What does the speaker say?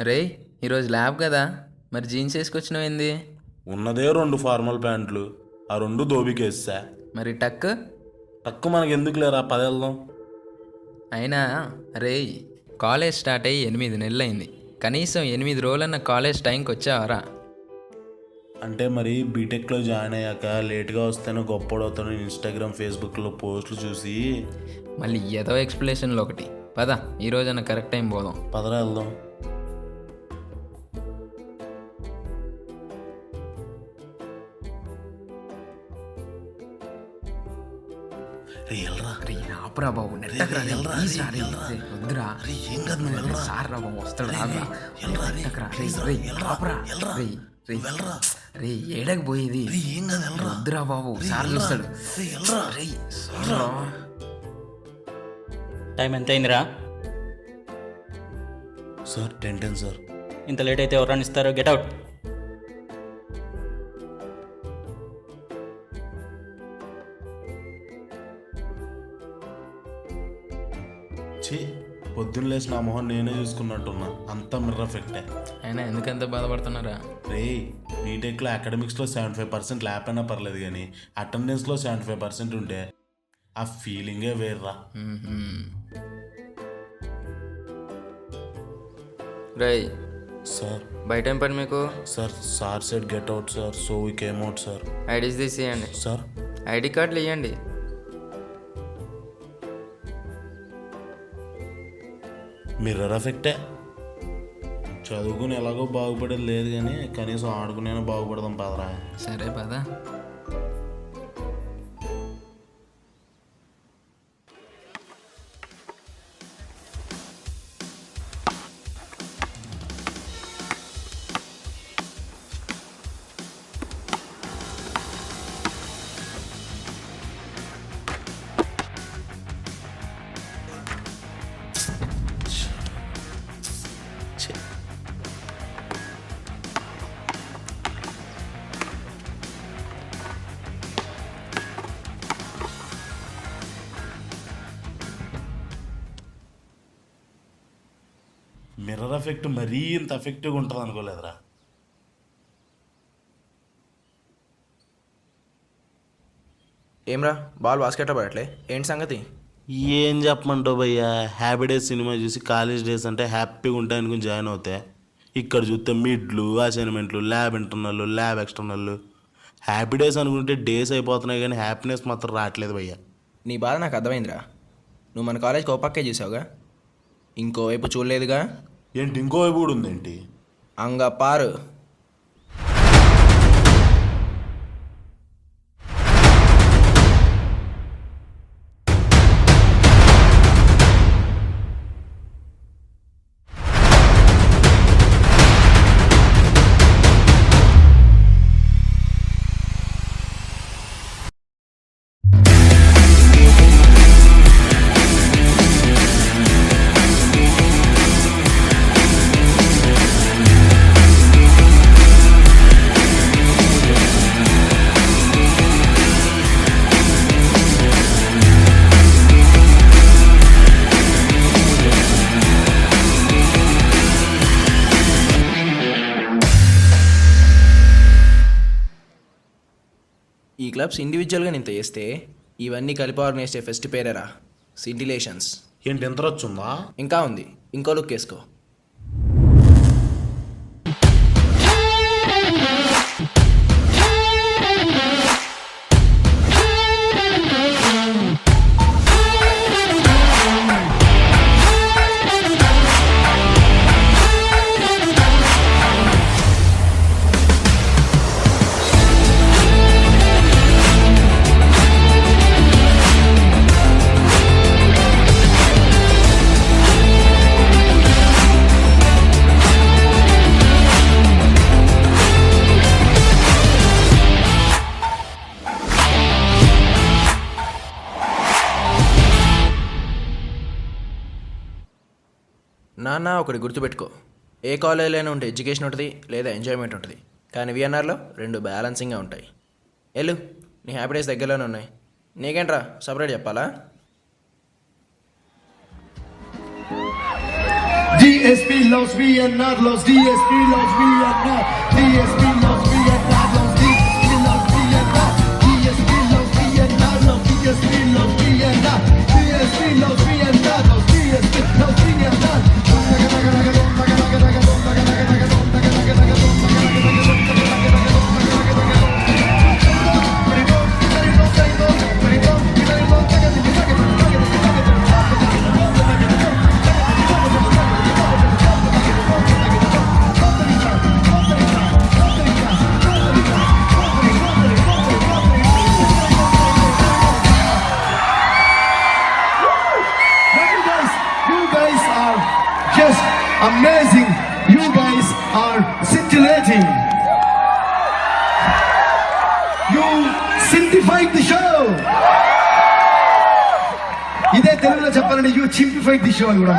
రే, ఈరోజు ల్యాబ్ కదా, మరి జీన్స్ వేసుకొచ్చినవేంది? ఉన్నదే 2 ఫార్మల్ ప్యాంట్లు, ఆ 2 దోబికేస్తా. మరి టక్. తక్కువ మనకి ఎందుకు లేరా, పదేళ్దాం. అయినా రే, కాలేజ్ స్టార్ట్ అయ్యి 8 నెలలైంది. కనీసం 8 రోజులన్న కాలేజ్ టైంకి వచ్చావరా? అంటే మరి బీటెక్లో జాయిన్ అయ్యాక లేట్గా వస్తేనే గొప్పడవుతాను ఇన్స్టాగ్రామ్ ఫేస్బుక్లో పోస్టులు చూసి. మళ్ళీ ఏదో ఎక్స్ప్లెనేషన్లో ఒకటి. పద, ఈరోజన్న కరెక్ట్ టైం పోదాం. పదరా వెళ్దాం. రే వెళ్ళరా. రే ఆపురా బాబు, నెట్టకరా. రే, ఎల్రా, ప్లీజ్ రా, రే, రే, ఎల్రా. రే, వద్దురా. రే ఏం కాదు, నువ్వు వెళ్ళరా. సార్ రా బాబు, వస్తాడు రా. ఎల్రా, రే, నెట్టకరా. రే, ప్లీజ్ రా, రే, ఎల్రా, ఆపురా. ఎల్రా. రే, రే, వెళ్ళరా. రే, ఏడకి పోయేది? రే ఏం కాదు, వెళ్ళరా. వద్దురా బాబు, రే, సార్ ఎల్రా. చూస్తాడు. రే వెళ్ళరా. రే, సార్ రా. టైం ఎంత అయిందిరా? Sir 10 sir. ఇంత లేట్ అయితే ఎవరు ఇస్తారు? Get out. ఛీ, పొద్దున్న లేచి నా మొహం నేనే చూసుకున్నట్టున్నా. అంతా మిర్ర ఎఫెక్టే. అయినా ఎందుకంత బాధపడుతున్నారా? రే, బీటెక్లో అకాడమిక్స్లో 75% ల్యాప్ అయినా పర్లేదు, కానీ అటెండెన్స్లో 75% ఉంటే ఆ ఫీలింగే వేర్రా. రై, సార్ బయట ఏం పని మీకు? Sir said get out sir, so we came out sir. IDs తీసి ఇవ్వండి. సార్ ఐడి కార్డులు ఇవ్వండి. మిర్రర్ ఎఫెక్టే. చదువుకుని ఎలాగో బాగుపడేది లేదు, కానీ కనీసం ఆడుకునేనా బాగుపడదాం పదరా. సరే పద. మిర్రర్ ఎఫెక్ట్ మరీ ఇంత ఎఫెక్టివ్గా ఉంటుంది అనుకోలేదురా. ఏమ్రా, బాల్ బాస్కెట్లో పడట్లే, ఏంటి సంగతి? ఏం చెప్పమంటావు భయ్యా, హ్యాపీ డేస్ సినిమా చూసి కాలేజ్ డేస్ అంటే హ్యాపీగా ఉంటాయి అనుకుని జాయిన్ అవుతాయి. ఇక్కడ చూస్తే మిడ్లు, అసైన్మెంట్లు, lab internal, lab external. Happy days అనుకుంటే డేస్ అయిపోతున్నాయి, కానీ హ్యాపీనెస్ మాత్రం రావట్లేదు భయ్యా. నీ బాధ నాకు అర్థమైందిరా. నువ్వు మన కాలేజ్కి ఓ పక్కే చూసావుగా, ఇంకోవైపు చూడలేదుగా. ఏంటి ఇంకో వైపు కూడా ఉందేంటి? అంగపారు. ఈ క్లబ్స్ ఇండివిజువల్గా ఇంత చేస్తే ఇవన్నీ కలిపి ఆర్గనైజ్ చేసే ఫెస్ట్ పేరేరా సింటిలేషన్స్. ఏంటి ఎంత వచ్చిందా? ఇంకా ఉంది, ఇంకో లుక్ వేసుకో. నాన్న ఒకటి గుర్తుపెట్టుకో, ఏ కాలేజీలోనే ఉంటే ఎడ్యుకేషన్ ఉంటుంది లేదా ఎంజాయ్మెంట్ ఉంటుంది, కానీ విఎన్ఆర్లో 2 బ్యాలెన్సింగ్గా ఉంటాయి. వెళ్ళు, నీ హ్యాపీ డేస్ దగ్గరలోనే ఉన్నాయి. నీకేంట్రా సపరేట్ చెప్పాలా? DSP loves VNR, loves DSP loves VNR, DSP loves VNR, loves DSP loves VNR, DSP loves VNR, loves DSP loves VNR, DSP loves VNR, loves DSP loves VNR. You guys are just amazing. You guys are scintillating. You simplified the show. ఇదే తెలుగులో చెప్పాలంటే you చింప్లిఫైడ్ the show కూడా